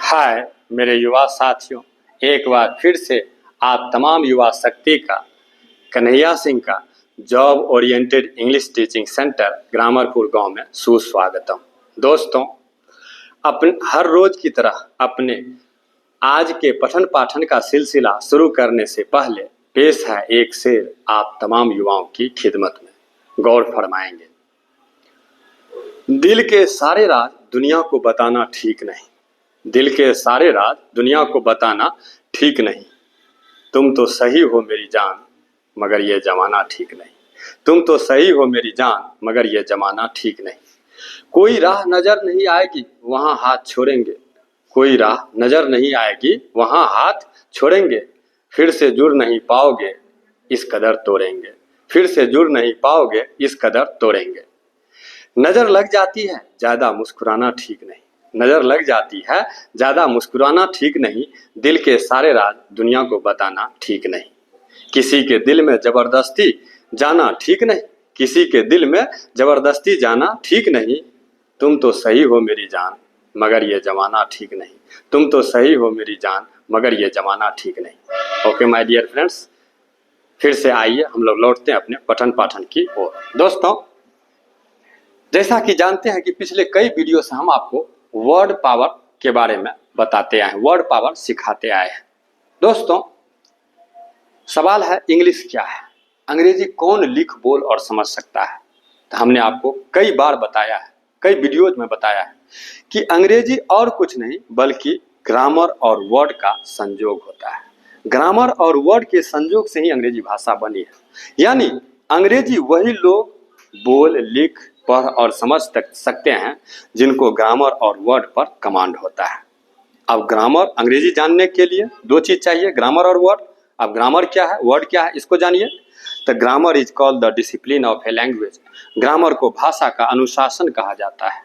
हाय मेरे युवा साथियों, एक बार फिर से आप तमाम युवा शक्ति का कन्हैया सिंह का job oriented English teaching centre Grammarpur गांव में सुस्वागतम। दोस्तों, हर रोज की तरह अपने आज के पठन पाठन का सिलसिला शुरू करने से पहले पेश है एक शेर आप तमाम युवाओं की खिदमत में। गौर फरमाएंगे। दिल के सारे राज दुनिया को बताना ठीक नहीं, दिल के सारे राज दुनिया को बताना ठीक नहीं। तुम तो सही हो मेरी जान, मगर ये जमाना ठीक नहीं। तुम तो सही हो मेरी जान, मगर ये जमाना ठीक नहीं। कोई राह नजर नहीं आएगी वहां हाथ छोड़ेंगे, कोई राह नजर नहीं आएगी वहां हाथ छोड़ेंगे। फिर से जुड़ नहीं पाओगे इस कदर तोड़ेंगे, फिर से जुड़ नहीं पाओगे इस कदर तोड़ेंगे। नजर लग जाती है ज्यादा मुस्कुराना ठीक नहीं, नजर लग जाती है ज्यादा मुस्कुराना ठीक नहीं। दिल के सारे राज दुनिया को बताना ठीक नहीं। किसी के दिल में जबरदस्ती जाना ठीक नहीं, किसी के दिल में जबरदस्ती जाना ठीक नहीं। तुम तो सही हो मेरी जान, मगर ये जमाना ठीक नहीं। तुम तो सही हो मेरी जान, मगर ये जमाना ठीक नहीं। ओके माय डियर फ्रेंड्स, फिर से आइए हम लोग लौटते हैं अपने पठन पाठन की ओर। दोस्तों, जैसा कि जानते हैं कि पिछले कई वीडियो से हम आपको वर्ड पावर के बारे में बताते आए हैं, वर्ड पावर सिखाते आए हैं। दोस्तों, सवाल है इंग्लिश क्या है, अंग्रेजी कौन लिख बोल और समझ सकता है। तो हमने आपको कई बार बताया है, कई वीडियोज में बताया है कि अंग्रेजी और कुछ नहीं बल्कि ग्रामर और वर्ड का संयोग होता है। ग्रामर और वर्ड के संयोग से ही अंग्रेजी भाषा बनी है। यानी अंग्रेजी वही लोग बोल लिख पढ़ और समझ सकते हैं जिनको ग्रामर और वर्ड पर कमांड होता है। अब ग्रामर अंग्रेजी जानने के लिए दो चीज चाहिए, ग्रामर और वर्ड। अब ग्रामर क्या है, वर्ड क्या है, इसको जानिए। तो grammar is called the discipline of a language. Grammar को भाषा का अनुशासन कहा जाता है।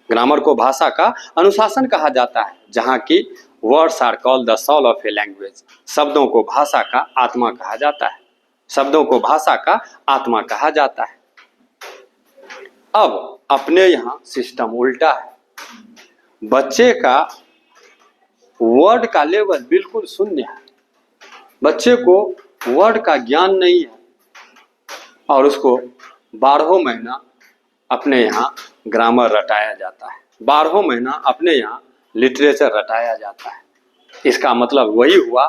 ग्रामर को भाषा का अनुशासन कहा जाता है, जहाँ की words are called the soul of a language. शब्दों को भाषा का आत्मा कहा जाता है, शब्दों को भाषा का आत्मा कहा जाता है। अब अपने यहाँ सिस्टम उल्टा है। बच्चे का वर्ड का लेवल बिल्कुल शून्य है, बच्चे को वर्ड का ज्ञान नहीं है और उसको 12 महीना अपने यहाँ ग्रामर रटाया जाता है, 12 महीना अपने यहाँ लिटरेचर रटाया जाता है। इसका मतलब वही हुआ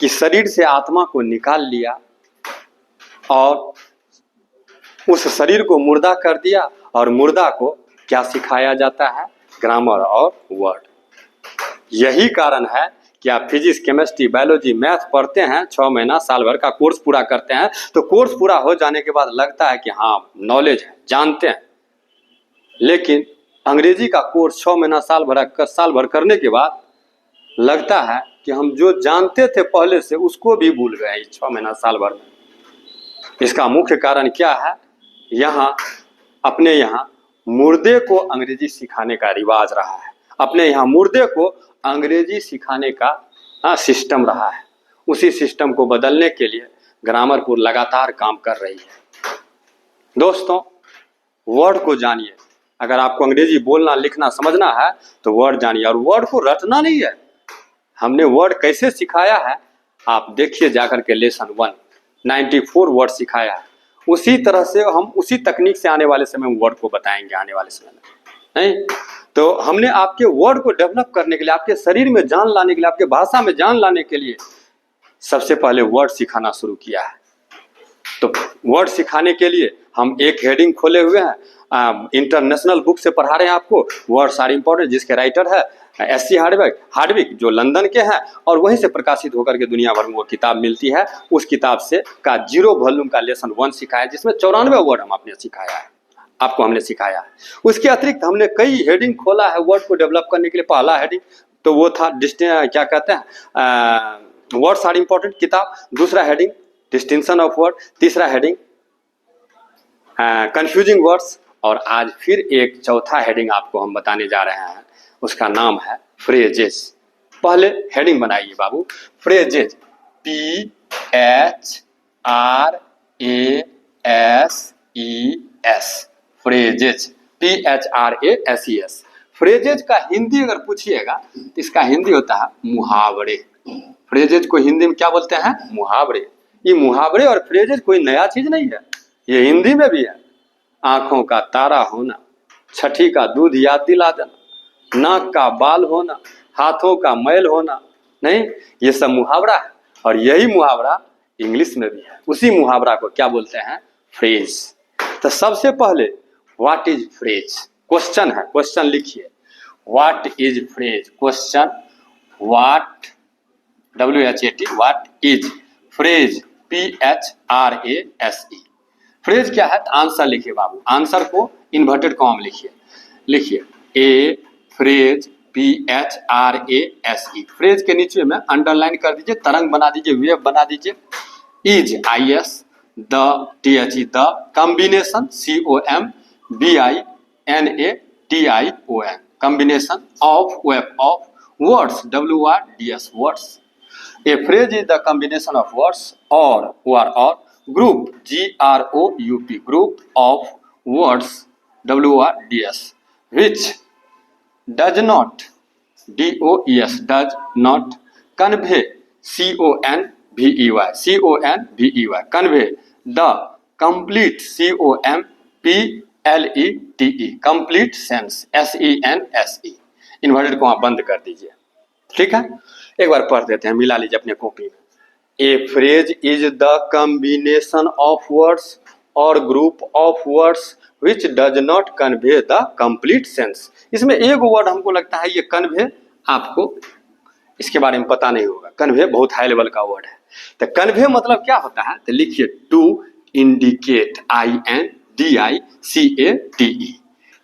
कि शरीर से आत्मा को निकाल लिया और उस शरीर को मुर्दा कर दिया, और मुर्दा को क्या सिखाया जाता है, ग्रामर और वर्ड। यही कारण है कि आप फिजिक्स केमिस्ट्री बायोलॉजी मैथ पढ़ते हैं, 6 महीना साल भर का कोर्स पूरा करते हैं, तो कोर्स पूरा हो जाने के बाद लगता है कि हाँ नॉलेज है, जानते हैं। लेकिन अंग्रेजी का कोर्स 6 महीना साल भर करने के बाद लगता है कि हम जो जानते थे पहले से उसको भी भूल गए 6 महीना साल भर में। इसका मुख्य कारण क्या है, यहाँ अपने यहाँ मुर्दे को अंग्रेजी सिखाने का रिवाज रहा है, अपने यहाँ मुर्दे को अंग्रेजी सिखाने का सिस्टम रहा है। उसी सिस्टम को बदलने के लिए ग्रामरपुर लगातार काम कर रही है। दोस्तों, वर्ड को जानिए। अगर आपको अंग्रेजी बोलना लिखना समझना है तो वर्ड जानिए, और वर्ड को रटना नहीं है। हमने वर्ड कैसे सिखाया है आप देखिए जाकर के लेसन 1 94 वर्ड सिखाया है। उसी तरह से हम उसी तकनीक से आने वाले समय में वर्ड को बताएंगे, आने वाले समय में नहीं। तो हमने आपके वर्ड को डेवलप करने के लिए, आपके शरीर में जान लाने के लिए, आपके भाषा में जान लाने के लिए सबसे पहले वर्ड सिखाना शुरू किया है। तो वर्ड सिखाने के लिए हम एक हेडिंग खोले हुए हैं, इंटरनेशनल बुक से पढ़ा रहे हैं आपको, वर्ड्स आर इम्पोर्टेंट, जिसके राइटर है एस.सी. हार्डविक जो लंदन के हैं, और वहीं से प्रकाशित होकर के दुनिया भर में वो किताब मिलती है। उस किताब से का 0 वॉल्यूम का लेसन 1 सिखाया, जिसमें 94 वर्ड हम आपने सिखाया है, आपको हमने सिखाया है। उसके अतिरिक्त हमने कई हेडिंग खोला है वर्ड को डेवलप करने के लिए। पहला हेडिंग तो वो था क्या कहते हैं, वर्ड्स आर इम्पोर्टेंट किताब। दूसरा हेडिंग डिस्टिंक्शन ऑफ वर्ड। तीसरा हेडिंग कंफ्यूजिंग वर्ड्स। और आज फिर एक चौथा हेडिंग आपको हम बताने जा रहे हैं, उसका नाम है फ्रेजेस। पहले हेडिंग बनाइए बाबू, phrases, PHRASES, phrases. PHRASES। Phrases का हिंदी अगर पूछिएगा तो इसका हिंदी होता है मुहावरे। फ्रेजेज को हिंदी में क्या बोलते हैं? मुहावरे। ये मुहावरे और फ्रेजेज कोई नया चीज नहीं है, ये हिंदी में भी है। आंखों का तारा होना, छठी का दूध याद दिला देना, नाक का बाल होना, हाथों का मैल होना, नहीं, ये सब मुहावरा है। और यही मुहावरा इंग्लिश में भी है। उसी मुहावरा को क्या बोलते हैं? फ्रेज। तो सबसे पहले व्हाट इज फ्रेज? क्वेश्चन है, क्वेश्चन लिखिए। What is phrase? Question, what, WHAT, what is phrase? PHRASE। Phrase क्या है? तो आंसर लिखिए बाबू, आंसर को इन्वर्टेड कॉमा में लिखिए। लिखिए ए फ्रेज, PHRASE। फ्रेज के नीचे में अंडरलाइन कर दीजिए, तरंग बना दीजिए, वेव बना दीजिए। Is, IS, the, THE, the, combination, COMBINATION, combination of, of, words, WORDS, words. A phrase is the combination of words or group, GROUP, group of words, WORDS, which does not, DOES, does not convey, CONVEY, convey the complete, COMPLETE, complete sense, SENSE। Inverted को आप बंद कर दीजिए, ठीक है। एक बार पढ़ देते हैं, मिला लीजिए अपने कॉपी में। A phrase is the combination of words or group of words which does not convey the complete sense. इसमें एक वर्ड हमको लगता है ये कन्वे, आपको इसके बारे में पता नहीं होगा। कन्वे बहुत हाई लेवल का वर्ड है। तो कन्वे मतलब क्या होता है? तो लिखिए टू इंडिकेट, INDICATE,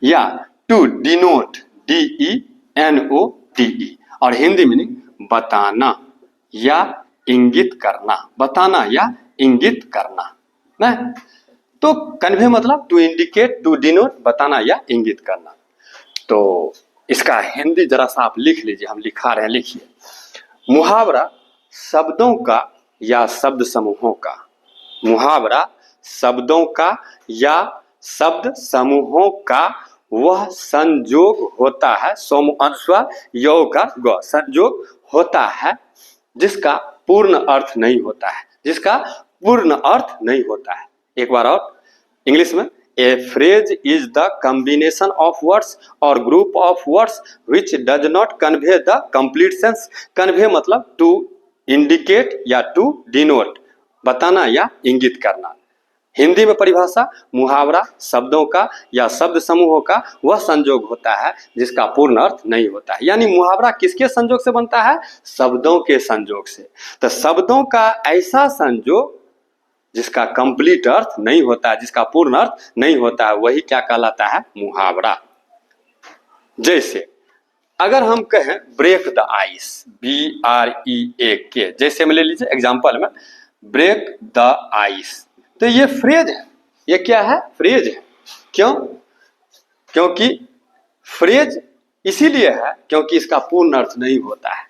या टू डिनोट, DENOTE, और हिंदी मीनिंग बताना या इंगित करना, बताना या इंगित करना ना। तो कन्वे मतलब टू इंडिकेट, टू डिनोट, बताना या इंगित करना। तो इसका हिंदी जरा सा आप लिख लीजिए, हम लिखा रहे हैं, लिखिए। मुहावरा शब्दों का या शब्द समूहों का, मुहावरा शब्दों का या शब्द समूहों का वह संयोग होता है, सोम अनुस्वार यो का ग, संयोग होता है जिसका पूर्ण अर्थ नहीं होता है, जिसका पूर्ण अर्थ नहीं होता है। एक बार और इंग्लिश में, a phrase is the combination of words or group of words which does not convey the complete sense. Convey मतलब टू इंडिकेट या टू डिनोट, बताना या इंगित करना। हिंदी में परिभाषा, मुहावरा शब्दों का या शब्द समूहों का वह संयोग होता है जिसका पूर्ण अर्थ नहीं होता है। यानी मुहावरा किसके संयोग से बनता है? शब्दों के संयोग से। तो शब्दों का ऐसा संयोग जिसका कंप्लीट अर्थ नहीं होता है, जिसका पूर्ण अर्थ नहीं होता है, वही क्या कहलाता है? मुहावरा। जैसे अगर हम कहें ब्रेक द आइस, BREAK, जैसे में ले लीजिए एग्जाम्पल में, ब्रेक द आइस, तो ये फ्रेज है। ये क्या है? फ्रेज है। क्यों? क्योंकि फ्रेज इसीलिए है क्योंकि इसका पूर्ण अर्थ नहीं होता है।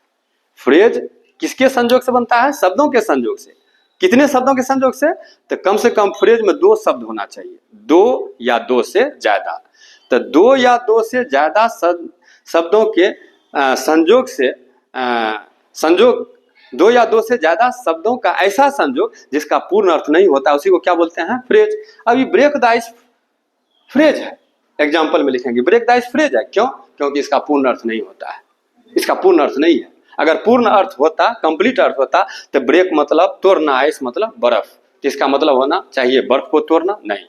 फ्रेज किसके संयोग से बनता है? शब्दों के संयोग से। कितने शब्दों के संयोग से? तो कम से कम फ्रेज में 2 शब्द होना चाहिए, 2 या 2 से ज्यादा। तो 2 या 2 से ज्यादा शब्दों के संयोग से, संयोग 2 या 2 से ज्यादा शब्दों का ऐसा संयोग जिसका पूर्ण अर्थ नहीं होता, उसी को क्या बोलते हैं? फ्रेज। अभी ब्रेक द आइस फ्रेज है, एग्जाम्पल में लिखेंगे ब्रेक द आइस फ्रेज है। क्यों? क्योंकि इसका पूर्ण अर्थ नहीं होता है, इसका पूर्ण अर्थ नहीं है। अगर पूर्ण अर्थ होता, कंप्लीट अर्थ होता, तो ब्रेक मतलब तोड़ना, आइस मतलब बर्फ, इसका मतलब होना चाहिए बर्फ को तोड़ना। नहीं,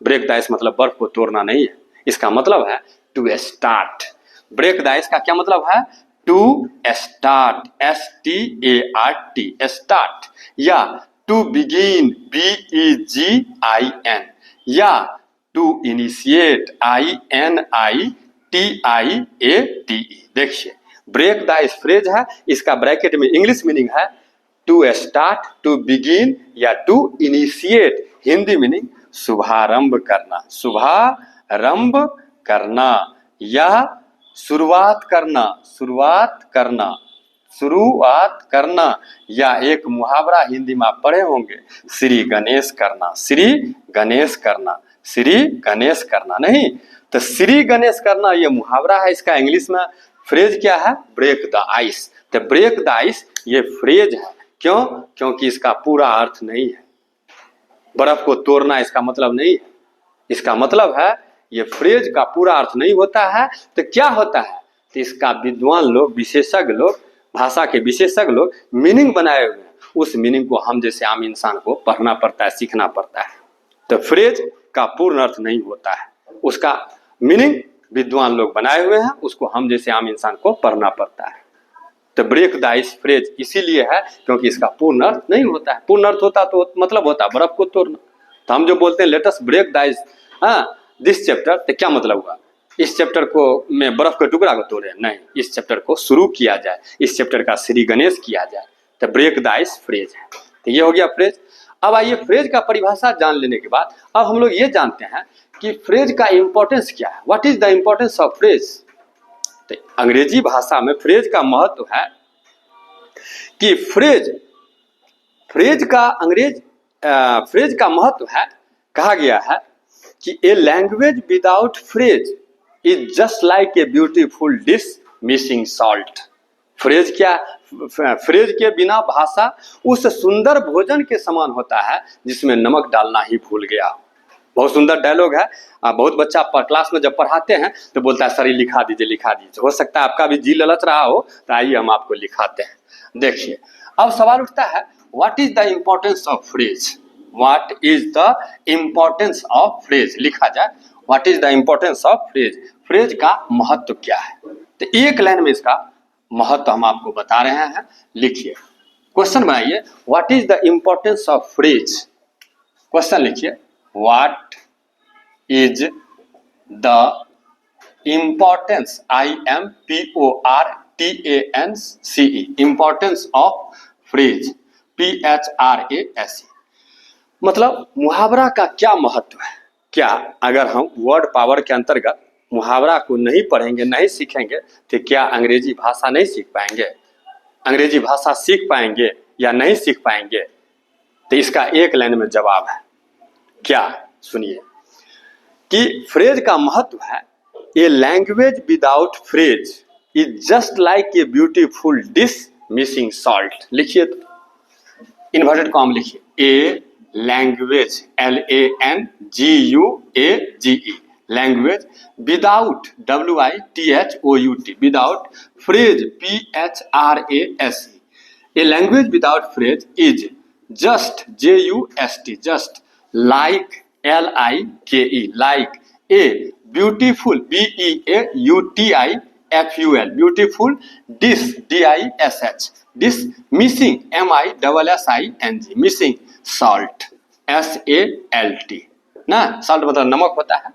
ब्रेक द आइस मतलब बर्फ को तोड़ना नहीं है, इसका मतलब है to start. Break the ice का क्या मतलब है? टू स्टार्ट, START, स्टार्ट, या टू बिगिन, BEGIN, या टू इनिशिएट, INITIATE। देखिए ब्रेक द आइस फ्रेज है, इसका ब्रैकेट में इंग्लिश मीनिंग है टू स्टार्ट, टू बिगिन या टू इनिशिएट। हिंदी मीनिंग शुभारंभ करना, शुभारंभ करना या शुरुआत करना, शुरुआत करना, शुरुआत करना। या एक मुहावरा हिंदी में आप पढ़े होंगे, श्री गणेश करना, श्री गणेश करना। श्री गणेश करना नहीं। तो श्री गणेश करना ये मुहावरा है, इसका इंग्लिश में फ्रेज क्या है? Break the ice. तो ब्रेक द आइस ये फ्रेज है। क्यों? क्योंकि इसका पूरा अर्थ नहीं है। बर्फ को तोड़ना इसका मतलब नहीं है। इसका मतलब है ये फ्रेज का पूरा अर्थ नहीं होता है। तो क्या होता है? तो इसका विद्वान लोग, विशेषज्ञ लोग, भाषा के विशेषज्ञ लोग मीनिंग बनाए हुए हैं। उस मीनिंग को हम जैसे आम इंसान को पढ़ना पड़ता है, सीखना पड़ता है। तो फ्रेज का पूर्ण अर्थ नहीं होता है, उसका मीनिंग विद्वान लोग बनाए हुए हैं, उसको हम जैसे आम इंसान को पढ़ना पड़ता है। तो ब्रेक द आइस फ्रेज इसीलिए है क्योंकि इसका पूर्ण अर्थ नहीं होता है। पूर्ण अर्थ होता तो मतलब होता बर्फ को तोड़ना। तो हम जो बोलते हैं let us break the ice this chapter, तो क्या मतलब हुआ? इस चैप्टर को में बर्फ के टुकड़ा को तोड़े नहीं, इस चैप्टर को शुरू किया जाए, इस चैप्टर का श्री गणेश किया जाए। तो ब्रेक द आइस फ्रेज है। तो ये हो गया फ्रेज। अब आइए फ्रेज का परिभाषा जान लेने के बाद अब हम लोग ये जानते हैं कि फ्रेज का इंपॉर्टेंस क्या है। What is the importance of phrase? तो अंग्रेजी भाषा में फ्रेज का महत्व है कि फ्रेज का महत्व है, कहा गया है कि a language without phrase is just like a beautiful dish missing salt. Phrase क्या? फ्रेज के बिना भाषा उस सुंदर भोजन के समान होता है जिसमें नमक डालना ही भूल गया। बहुत सुंदर डायलॉग है। बहुत बच्चा क्लास में जब पढ़ाते हैं तो बोलता है सर ये लिखा दीजिए, लिखा दीजिए। हो सकता है आपका भी जी ललच रहा हो, तो आइए हम आपको लिखाते हैं। देखिए अब सवाल उठता है what is the importance of phrase? What is the importance of phrase? लिखा जाए what is the importance of phrase. Phrase का महत्व क्या है? तो एक लाइन में इसका महत्व हम आपको बता रहे हैं। लिखिए, क्वेश्चन बनाइए, what is the importance of phrase. Question लिखिए, what is the importance, IMPORTANCE, importance of phrase, PHRASE। मतलब मुहावरा का क्या महत्व है। क्या अगर हम वर्ड पावर के अंतर्गत मुहावरा को नहीं पढ़ेंगे, नहीं सीखेंगे, तो क्या अंग्रेजी भाषा नहीं सीख पाएंगे? अंग्रेजी भाषा सीख पाएंगे या नहीं सीख पाएंगे? तो इसका एक लाइन में जवाब है। क्या? सुनिए कि फ्रेज का महत्व है a language without phrase is just like a beautiful dish missing salt. लिखिए तो इन्वर्टेड कॉम लिखिए, a language LANGUAGE language without WITHOUT without phrase PHRASE। A language without phrase is just JUST just like LIKE like a beautiful BEAUTIFUL beautiful dish DISH dish missing MISSING missing salt SALT ना। Salt मतलब नमक होता है।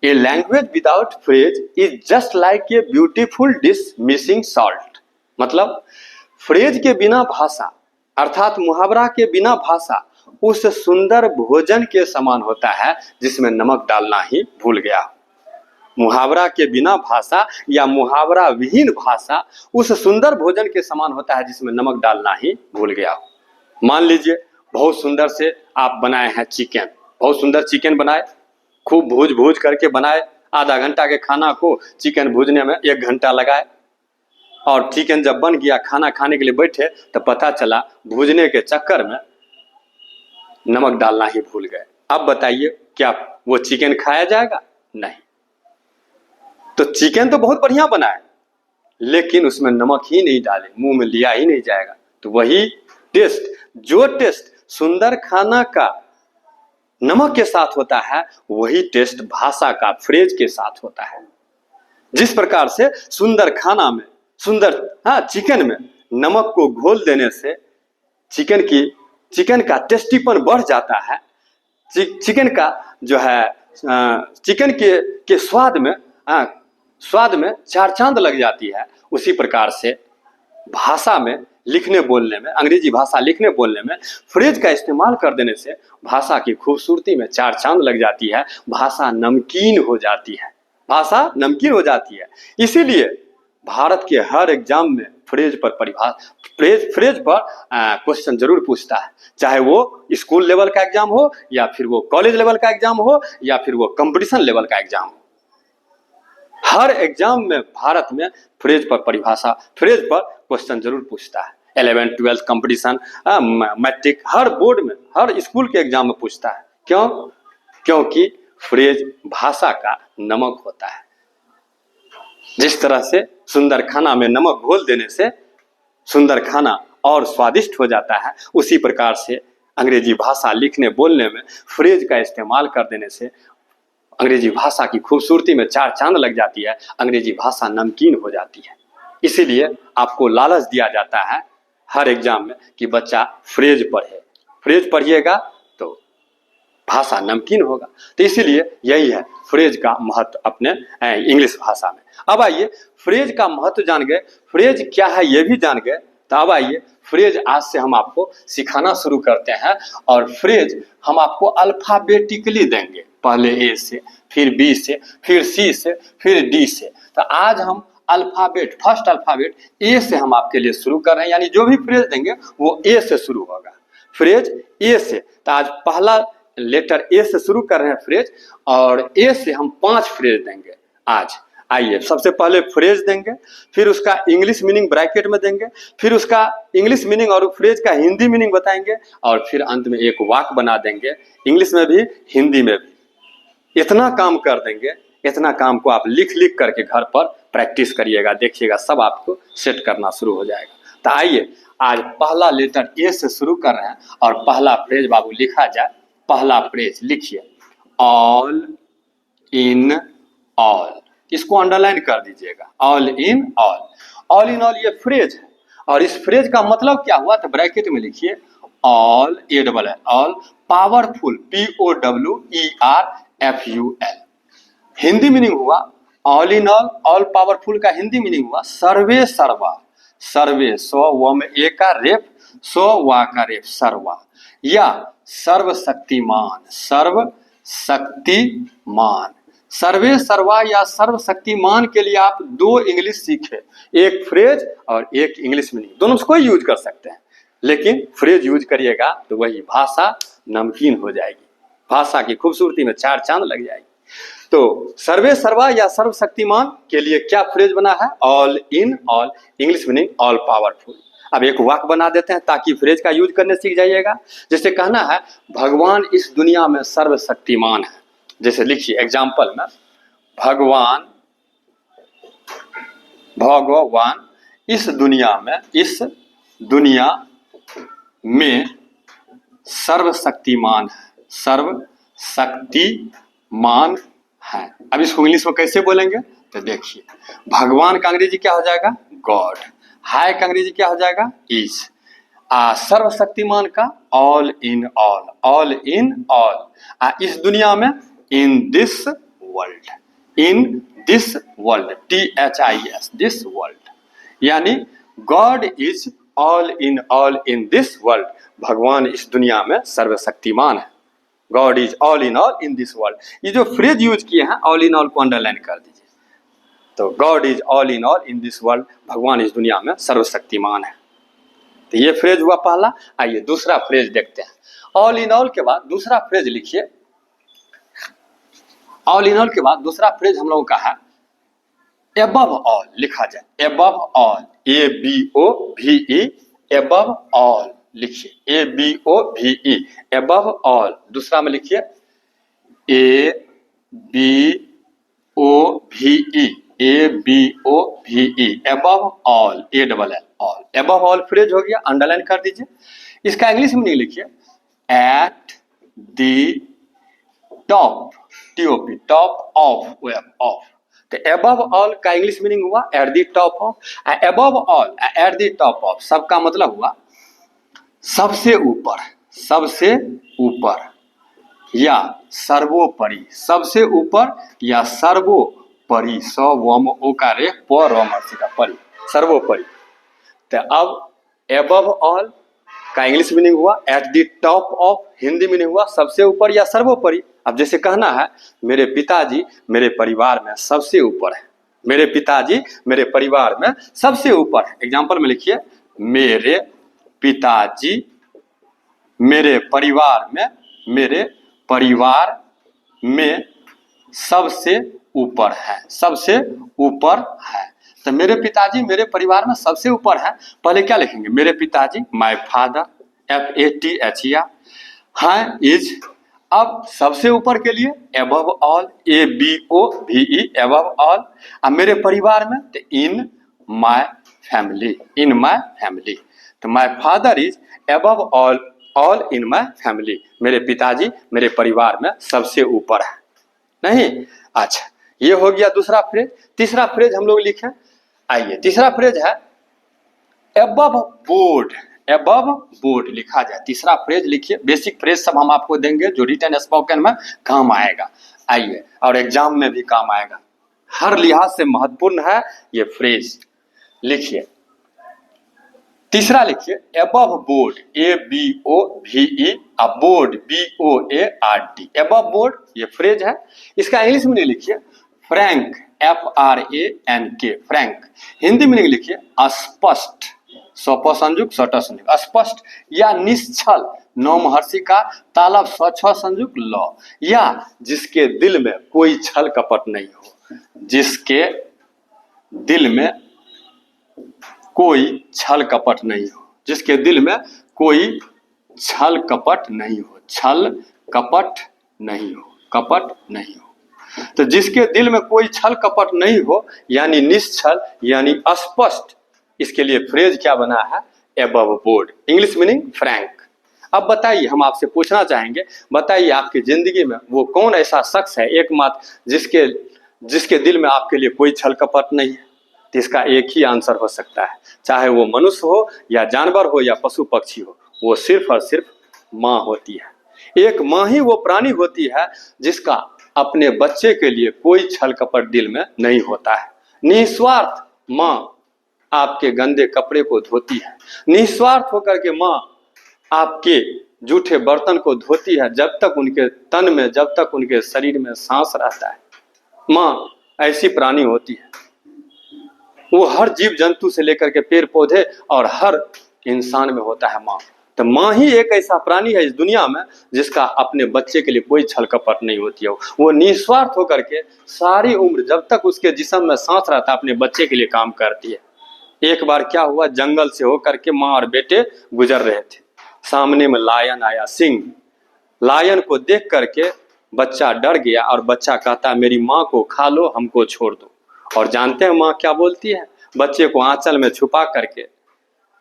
A language without phrase is just like a beautiful dish missing salt. मतलब phrase के बिना भाषा अर्थात मुहावरा के बिना भाषा उस सुंदर भोजन के समान होता है जिसमें नमक डालना ही भूल गया। मुहावरा के बिना भाषा या मुहावरा विहीन भाषा उस सुंदर भोजन के समान होता है जिसमें नमक डालना ही भूल गया। मान लीजिए बहुत सुंदर से आप बनाए हैं चिकन, बहुत सुंदर चिकन बनाए, खूब भूज करके बनाए। आधा घंटा के खाना को चिकन भूजने में 1 घंटा लगाए और चिकन जब बन गया, खाना खाने के लिए बैठे तो पता चला भूजने के चक्कर में नमक डालना ही भूल गए। अब बताइए क्या वो चिकन खाया जाएगा? नहीं। तो चिकन तो बहुत बढ़िया बना है लेकिन उसमें नमक ही नहीं डाले, मुंह में लिया ही नहीं जाएगा। तो वही टेस्ट, जो टेस्ट सुंदर खाना का नमक के साथ होता है वही टेस्ट भाषा का फ्रेज के साथ होता है। जिस प्रकार से सुंदर खाना में चिकन में नमक को घोल देने से चिकन का टेस्टीपन बढ़ जाता है, चिकन का जो है चिकन के स्वाद में 4 चांद लग जाती है। उसी प्रकार से भाषा में लिखने बोलने में, अंग्रेजी भाषा लिखने बोलने में फ्रेज का इस्तेमाल कर देने से भाषा की खूबसूरती में 4 चांद लग जाती है। भाषा नमकीन हो जाती है, भाषा नमकीन हो जाती है। इसीलिए भारत के हर एग्जाम में फ्रेज पर परिभाषा, फ्रेज पर क्वेश्चन जरूर पूछता है, चाहे वो स्कूल लेवल का एग्जाम हो या फिर वो कॉलेज लेवल का एग्जाम हो या फिर वो कंपटीशन लेवल का एग्जाम हो। हर एग्जाम में भारत में फ्रेज पर परिभाषा, फ्रेज पर क्वेश्चन जरूर पूछता है। 11th 12th कंपटीशन, मैट्रिक, हर बोर्ड में, हर स्कूल के एग्जाम में पूछता है। क्यों? क्योंकि फ्रेज भाषा का नमक होता है। जिस तरह से सुंदर खाना में नमक घोल देने से सुंदर खाना और स्वादिष्ट हो जाता है, उसी प्रकार से अंग्रेजी भाषा लिखने बोलने में फ्रेज का इस्तेमाल कर देने से अंग्रेजी भाषा की खूबसूरती में चार चांद लग जाती है, अंग्रेजी भाषा नमकीन हो जाती है। इसीलिए आपको लालच दिया जाता है हर एग्जाम में कि बच्चा फ्रेज पढ़े, फ्रेज पढ़िएगा तो भाषा नमकीन होगा। तो इसीलिए यही है फ्रेज का महत्व अपने इंग्लिश भाषा में। अब आइए फ्रेज का महत्व जान गए, फ्रेज क्या है ये भी जान गए, तो अब आइए फ्रेज आज से हम आपको सिखाना शुरू करते हैं। और फ्रेज हम आपको अल्फाबेटिकली देंगे, पहले ए से, फिर बी से, फिर सी से, फिर डी से। तो आज हम अल्फाबेट, फर्स्ट अल्फाबेट ए से हम आपके लिए शुरू कर रहे हैं, यानी जो भी फ्रेज देंगे वो ए से शुरू होगा, फ्रेज ए से। तो आज पहला लेटर ए से शुरू कर रहे हैं फ्रेज, और ए से हम 5 फ्रेज देंगे आज। आइए सबसे पहले फ्रेज देंगे, फिर उसका इंग्लिश मीनिंग ब्रैकेट में देंगे, फिर उसका इंग्लिश मीनिंग और फ्रेज का हिंदी मीनिंग बताएंगे, और फिर अंत में एक वाक्य बना देंगे, इंग्लिश में भी हिंदी में भी। इतना काम कर देंगे, इतना काम को आप लिख लिख करके घर पर प्रैक्टिस करिएगा, देखिएगा सब आपको सेट करना शुरू हो जाएगा। तो आइए आज पहला लेटर ए से शुरू कर रहे हैं, और पहला फ्रेज बाबू लिखा जाए। पहला फ्रेज लिखिए, ऑल इन ऑल, इसको अंडरलाइन कर दीजिएगा, all in all. All in all ये फ्रेज है, और इस फ्रेज का मतलब क्या हुआ, तो ब्रैकेट में लिखिए all, A double L, all powerful, POWERFUL। Hindi meaning हुआ ऑल इन ऑल पावरफुल का हिंदी मीनिंग हुआ सर्वे सर्वा, सर्वे सो व में ए का रेप, सो वा का रेप, सर्वा, या सर्वशक्तिमान, सर्वशक्तिमान। सर्वे सर्वा या सर्वशक्तिमान के लिए आप 2 इंग्लिश सीखे, एक फ्रेज और एक इंग्लिश मीनिंग, दोनों को यूज कर सकते हैं, लेकिन फ्रेज यूज करिएगा तो वही भाषा नमकीन हो जाएगी, भाषा की खूबसूरती में चार चांद लग जाएगी। तो सर्वे सर्वा या सर्वशक्तिमान के लिए क्या फ्रेज बना है, all in all, English meaning all powerful. अब एक वाक्य बना देते हैं ताकि फ्रेज का यूज करने सीख जाइएगा। जैसे कहना है भगवान इस दुनिया में सर्वशक्तिमान है, जैसे लिखिए एग्जाम्पल में, भगवान इस दुनिया में सर्वशक्तिमान है, सर्वशक्तिमान है। अब इसको इंग्लिश में कैसे बोलेंगे, तो देखिए भगवान का अंग्रेजी क्या हो जाएगा, गॉड, हाय का अंग्रेजी क्या हो जाएगा, इज, सर्वशक्तिमान का all in all, all in all, इस दुनिया में, in this world, in this world, THIS, this world, यानी God is all in this world, भगवान इस दुनिया में सर्वशक्तिमान है, God is all in this world. ये जो फ्रेज यूज किए हैं ऑल इन ऑल को अंडरलाइन कर दीजिए, तो God is all in this world, भगवान इस दुनिया में सर्वशक्तिमान है। तो ये फ्रेज हुआ पहला। आइए दूसरा फ्रेज देखते हैं। ऑल इन ऑल के बाद दूसरा फ्रेज लिखिए, ऑल इन ऑल के बाद दूसरा फ्रेज हम लोगों का है एबव ऑल, लिखा जाए above all, ABOVE, above all लिखिए, ABOVE, एबव ऑल। दूसरा में लिखिए ABOVE, above all, ALL, all, above all phrase हो गया, अंडरलाइन कर दीजिए। इसका इंग्लिश में लिखिए at the top, TOP, top of, web of. तो एबव ऑल का इंग्लिश मीनिंग हुआ at the top of, above all, at the top of, सबका मतलब हुआ सबसे ऊपर, सबसे ऊपर या सर्वोपरि, सबसे ऊपर या सर्वोपरि, ओ का रे पर का परि, सर्वोपरि। तो अब एबव ऑल का इंग्लिश मीनिंग हुआ at the top of, Hindi meaning हुआ सबसे ऊपर या सर्वोपरि। अब जैसे कहना है मेरे पिताजी मेरे परिवार में सबसे ऊपर है, मेरे पिताजी मेरे परिवार में सबसे ऊपर है। एग्जाम्पल में लिखिए, मेरे पिताजी मेरे परिवार में सबसे ऊपर है, सबसे ऊपर है। तो मेरे पिताजी मेरे परिवार में सबसे ऊपर है, पहले क्या लिखेंगे, मेरे पिताजी, माय फादर, FATHER, हैं, इज। अब सबसे ऊपर के लिए above all, ABOVE, above all. अब मेरे परिवार में तो in my family, in my family. तो my father is above all in my family. मेरे पिताजी मेरे परिवार में सबसे ऊपर है, नहीं। अच्छा, ये हो गया दूसरा फ्रेज। तीसरा फ्रेज हम लोग लिखें, आइए। तीसरा फ्रेज है एबव बोर्ड, एबव बोर्ड लिखा जाए। तीसरा फ्रेज लिखिए, बेसिक फ्रेज सब हम आपको देंगे जो रिटन स्पोकन में काम आएगा, आइए, और एग्जाम में भी काम आएगा। हर लिहाज से महत्वपूर्ण है ये फ्रेज। लिखिए, तीसरा लिखिए above board, ABOVE, board, BOARD, above board, ये फ्रेज है। इसका इंग्लिश में लिखिए फ्रैंक, FRANK, फ्रैंक। हिंदी में लिखिए अस्पष्ट, स्वप संयुक्त सट संयुक्त, अस्पष्ट या निश्चल, नौ महर्षि का तालब स्वच्छ संयुक्त ल, या जिसके दिल में कोई छल कपट नहीं हो, जिसके दिल में कोई छल कपट नहीं हो, जिसके दिल में कोई छल कपट नहीं हो, छल कपट नहीं हो, कपट नहीं हो। तो जिसके दिल में कोई छल कपट नहीं हो, यानी निश्चल, यानी अस्पष्ट, इसके लिए फ्रेज क्या बना है, above board. English meaning Frank. अब बताइए, हम आपसे पूछना चाहेंगे, बताइए आपकी जिंदगी में वो कौन ऐसा शख्स है एकमात्र जिसके दिल में आपके लिए कोई छल कपट नहीं है। तो इसका एक ही आंसर हो सकता है, चाहे वो मनुष्य हो या जानवर हो या पशु पक्षी हो, वो सिर्फ और सिर्फ माँ होती है। एक माँ ही वो प्राणी होती है जिसका अपने बच्चे के लिए कोई छल कपट दिल में नहीं होता है। निस्वार्थ माँ आपके गंदे कपड़े को धोती है, निस्वार्थ होकर के माँ आपके जूठे बर्तन को धोती है, जब तक उनके तन में, जब तक उनके शरीर में सांस रहता है। माँ ऐसी प्राणी होती है, वो हर जीव जंतु से लेकर के पेड़ पौधे और हर इंसान में होता है माँ। तो माँ ही एक ऐसा प्राणी है इस दुनिया में जिसका अपने बच्चे के लिए कोई छल कपट नहीं होती है। वो निस्वार्थ होकर के सारी उम्र, जब तक उसके जिस्म में सांस रहता है, अपने बच्चे के लिए काम करती है। एक बार क्या हुआ, जंगल से होकर के माँ और बेटे गुजर रहे थे, सामने में लायन आया, सिंह। लायन को देख करके बच्चा डर गया और बच्चा कहता, मेरी माँ को खा लो, हमको छोड़ दो। और जानते हैं माँ क्या बोलती है, बच्चे को आंचल में छुपा करके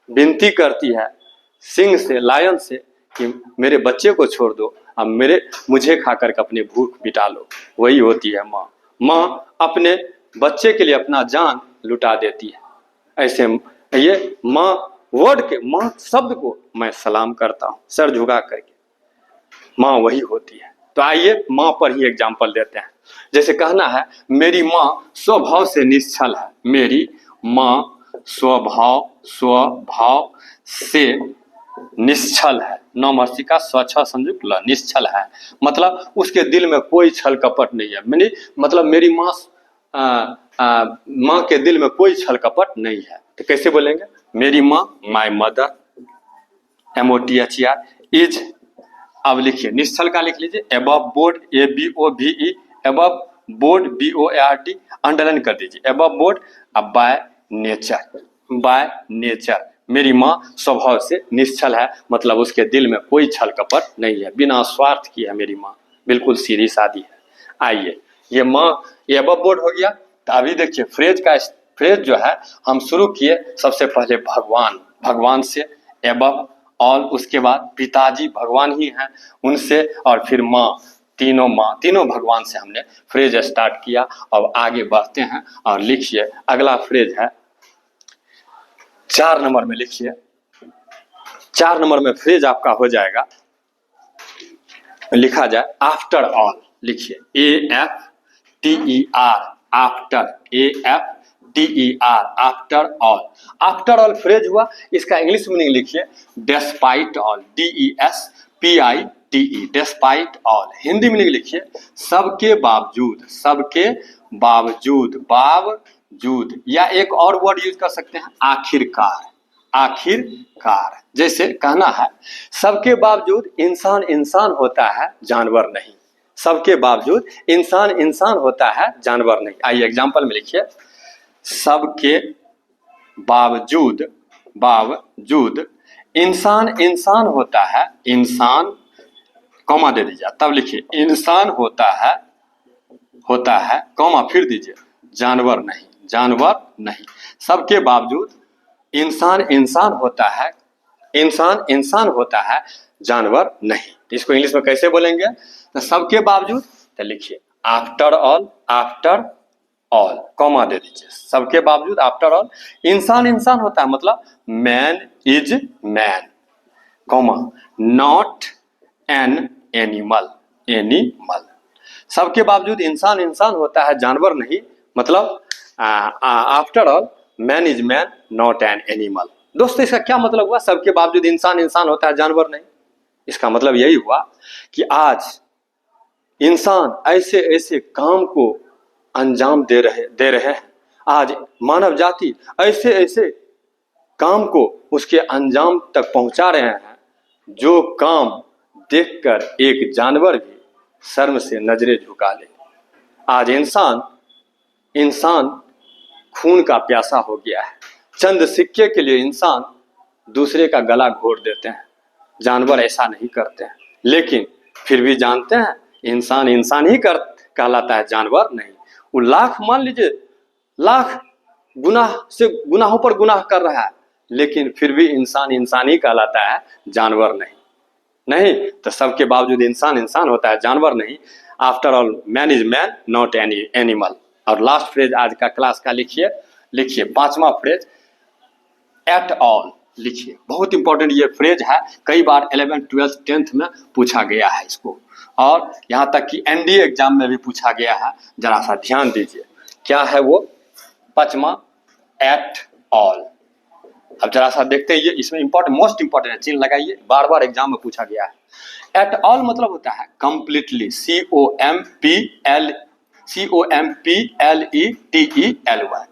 विनती करती है सिंह से, लायन से, कि मेरे बच्चे को छोड़ दो, अब मुझे खा करके अपनी भूख मिटा लो। वही होती है माँ। माँ अपने बच्चे के लिए अपना जान लुटा देती है। ऐसे ये माँ वर्ड के, माँ शब्द को मैं सलाम करता हूँ सर झुका करके, माँ वही होती है। तो आइए माँ पर ही एग्जाम्पल देते हैं। जैसे कहना है, मेरी माँ स्वभाव से निश्चल है, मेरी माँ स्वभाव से निश्चल है, नौ महर्षि का स्वच्छ संयुक्त ल, निश्चल है, मतलब उसके दिल में कोई छल कपट नहीं है। मतलब मेरी माँ माँ के दिल में कोई छल कपट नहीं है। तो कैसे बोलेंगे, मेरी माँ, माय मदर, MOTHER, इज। अब लिखिए निश्चल का लिख लीजिए, above board, ABOVE, above board, BOARD, underline कर दीजिए, एबव बोर्ड। अब बाय नेचर, बाय नेचर मेरी माँ स्वभाव से निश्चल है, मतलब उसके दिल में कोई छल कपट नहीं है, बिना स्वार्थ की है मेरी माँ, बिल्कुल सीधी सादी है। आइए, ये माँ, ये एबव बोर्ड हो गया। तो अभी देखिए फ्रेज जो है हम शुरू किए सबसे पहले भगवान से, एबव ऑल, उसके बाद पिताजी भगवान ही हैं, उनसे, और फिर माँ, तीनों भगवान से हमने फ्रेज स्टार्ट किया। अब आगे बढ़ते हैं और लिखिए अगला फ्रेज है 4 नंबर में। लिखिए 4 नंबर में फ्रेज आपका हो जाएगा, लिखा जाए आफ्टर ऑल। लिखिए AFTER, after, AFTER, after all. After all phrase हुआ, इसका इंग्लिश मीनिंग लिखिए despite all, DESPITE, despite all. Hindi meaning लिखिए सबके बावजूद, सबके बावजूद, बावजूद, या एक और वर्ड यूज कर सकते हैं आखिरकार, आखिरकार। जैसे कहना है सबके बावजूद इंसान इंसान होता है जानवर नहीं, सबके बावजूद इंसान इंसान होता है जानवर नहीं। आइए एग्जांपल में लिखिए, सबके बावजूद, बावजूद इंसान इंसान होता है, इंसान कॉमा दे दीजिए, तब लिखिए इंसान होता है कॉमा फिर दीजिए जानवर नहीं, जानवर नहीं। सबके बावजूद इंसान इंसान होता है, इंसान इंसान होता है जानवर नहीं। इसको इंग्लिश में कैसे बोलेंगे? तो सबके बावजूद तो लिखिए after all, after all comma दे दीजिए, सबके बावजूद आफ्टर ऑल इंसान इंसान होता है मतलब man is man, comma not an animal, animal. सबके बावजूद इंसान इंसान होता है जानवर नहीं मतलब after all man is man not an animal. दोस्तों इसका क्या मतलब हुआ? सबके बावजूद इंसान इंसान होता है जानवर नहीं। इसका मतलब यही हुआ कि आज इंसान ऐसे ऐसे काम को अंजाम दे रहे हैं, आज मानव जाति ऐसे ऐसे काम को उसके अंजाम तक पहुंचा रहे हैं जो काम देखकर एक जानवर भी शर्म से नजरें झुका ले। आज इंसान खून का प्यासा हो गया है, चंद सिक्के के लिए इंसान दूसरे का गला घोट देते हैं, जानवर ऐसा नहीं करते हैं। लेकिन फिर भी जानते हैं इंसान इंसान ही कहलाता है, जानवर नहीं। वो लाख, मान लीजिए लाख गुनाह से गुनाहों पर गुनाह कर रहा है, लेकिन फिर भी इंसान इंसान ही कहलाता है, जानवर नहीं। नहीं तो सबके बावजूद इंसान इंसान होता है जानवर नहीं, after all man is man not any animal. और लास्ट फ्रेज आज का क्लास का लिखिए पांचवा फ्रेज एट ऑल लिखिए। बहुत इंपॉर्टेंट ये फ्रेज है, कई बार 11th 12th 10th में पूछा गया है इसको, और यहाँ तक कि एनडीए एग्जाम में भी पूछा गया है। जरा सा ध्यान दीजिए क्या है वो पांचवा एट ऑल। अब जरा सा देखते हैं, ये इसमें मोस्ट इंपॉर्टेंट है, चिन्ह लगाइए, बार बार एग्जाम में पूछा गया है। एट ऑल मतलब होता है completely, COMPLETELY,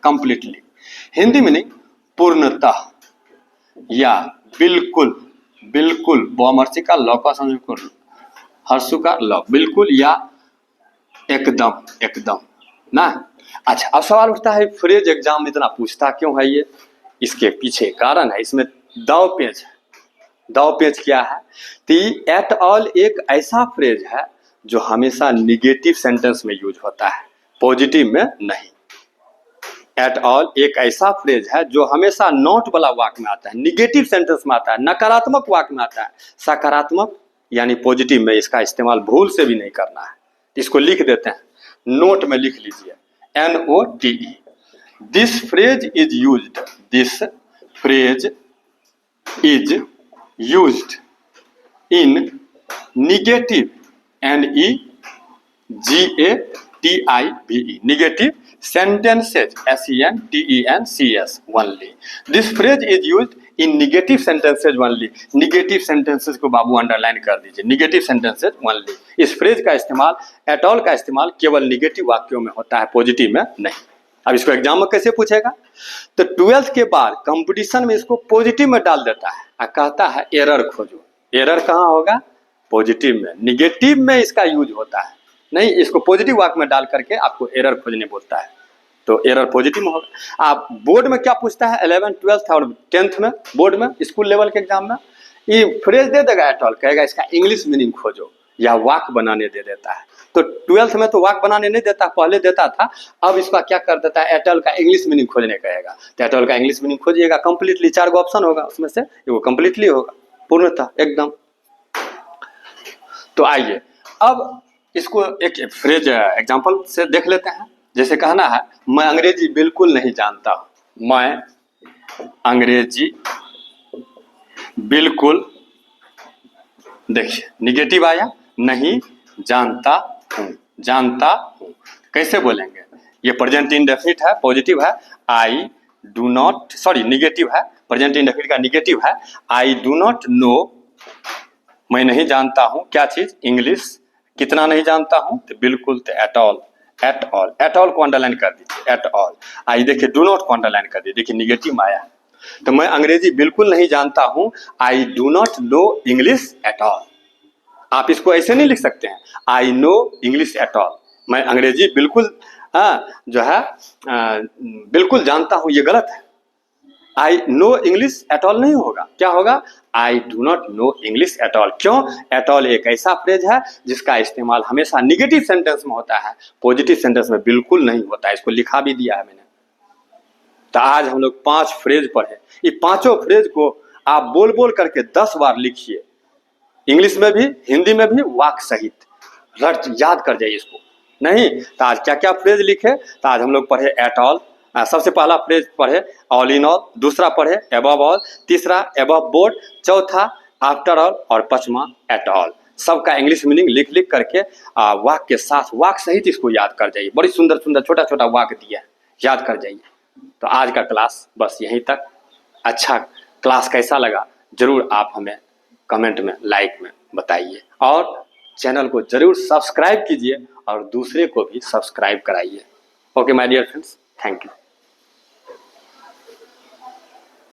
completely. Hindi meaning पूर्णतः या बिल्कुल, बिल्कुल बहुमर्ची का लौ का संयुक्त हर्षु का लौ, बिल्कुल या एकदम, एकदम ना। अच्छा अब सवाल उठता है फ्रेज एग्जाम में इतना पूछता क्यों है ये? इसके पीछे कारण है, इसमें दाव पेच है। दाव पेच क्या है? तो एट ऑल एक ऐसा फ्रेज है जो हमेशा निगेटिव सेंटेंस में यूज होता है, पॉजिटिव में नहीं। एट ऑल एक ऐसा फ्रेज है जो हमेशा नॉट वाला वाक्य में आता है, निगेटिव सेंटेंस में आता है, नकारात्मक वाक्य में आता है। सकारात्मक यानी पॉजिटिव में इसका इस्तेमाल भूल से भी नहीं करना है। इसको लिख देते हैं, नोट में लिख लीजिए NOTE। This phrase is used, this phrase is used in negative NEGATIVE, negative sentences, SENTENCES only. This phrase is used in negative sentences only. Negative sentences को बाबू अंडरलाइन कर दीजिए, negative sentences only. इस phrase का इस्तेमाल, at all का इस्तेमाल केवल negative वाक्यों में होता है, पॉजिटिव में नहीं। अब इसको एग्जाम में कैसे पूछेगा? तो 12th के बाद कंपटीशन में इसको पॉजिटिव में डाल देता है और कहता है एरर खोजो। एरर कहाँ होगा? पॉजिटिव में। निगेटिव में इसका यूज होता है नहीं, इसको पॉजिटिव वाक्य में डाल करके आपको एरर खोजने बोलता है, तो एरर पॉजिटिव में होगा। आप बोर्ड में क्या पूछता है 11th 12th और 10th में, बोर्ड में स्कूल लेवल के एग्जाम में ये फ्रेज दे देगा एट ऑल, कहेगा इसका इंग्लिश मीनिंग खोजो या वाक्य बनाने दे देता है। तो 12th में तो वाक्य बनाने नहीं देता, पहले देता था, अब इसका क्या कर देता है एट ऑल का इंग्लिश मीनिंग खोजने कहेगा। तो एट ऑल का इंग्लिश मीनिंग खोजिएगा, कंप्लीटली 4 गो ऑप्शन होगा, उसमें से वो कंप्लीटली होगा, पूर्णतः एकदम। तो आइए अब इसको एक फ्रेज एग्जांपल से देख लेते हैं। जैसे कहना है मैं अंग्रेजी बिल्कुल नहीं जानता हूं, मैं अंग्रेजी बिल्कुल, देखिए निगेटिव आया, नहीं जानता हूं, जानता हूं कैसे बोलेंगे? ये प्रेजेंट इंडेफिनिट है, पॉजिटिव है, I do not, sorry negative है, प्रेजेंट इंडेफिनिट का निगेटिव है, आई डू नॉट नो, मैं नहीं जानता हूं क्या चीज? इंग्लिश। कितना नहीं जानता हूं? तो बिल्कुल, तो at all, at all, at all को अंडरलाइन कर दीजिए, एट ऑल। आइए देखिए डू नॉट को अंडरलाइन कर दीजिए, देखिए निगेटिव आया। तो मैं अंग्रेजी बिल्कुल नहीं जानता हूं, I do not know English at all. आप इसको ऐसे नहीं लिख सकते हैं, I know English at all. मैं अंग्रेजी बिल्कुल जो है बिल्कुल जानता हूं, ये गलत है। I know English at all नहीं होगा, क्या होगा? I do not know English at all. क्यों? एट ऑल एक ऐसा फ्रेज है जिसका इस्तेमाल हमेशा निगेटिव सेंटेंस में होता है, पॉजिटिव सेंटेंस में बिल्कुल नहीं होता है। इसको लिखा भी दिया है मैंने। तो आज हम लोग 5 फ्रेज पढ़े। ये पांचों फ्रेज को आप बोल बोल करके 10 बार लिखिए, इंग्लिश में भी हिंदी में भी वाक्य सहित, रट याद कर जाइए इसको। नहीं तो आज क्या क्या फ्रेज लिखे, तो आज हम लोग पढ़े एट ऑल, सबसे पहला फ्रेज पढ़े ऑल इन ऑल, दूसरा पढ़े एबव ऑल, तीसरा एबव बोर्ड, चौथा आफ्टर ऑल और पांचवा एट ऑल। सबका इंग्लिश मीनिंग लिख लिख करके वाक्य के साथ वाक्य सहित इसको याद कर जाइए। बड़ी सुंदर सुंदर छोटा छोटा वाक्य दिया है, याद कर जाइए। तो आज का क्लास बस यहीं तक। अच्छा क्लास कैसा लगा जरूर आप हमें कमेंट में, लाइक में बताइए, और चैनल को जरूर सब्सक्राइब कीजिए और दूसरे को भी सब्सक्राइब कराइए। Okay my dear friends, thank you.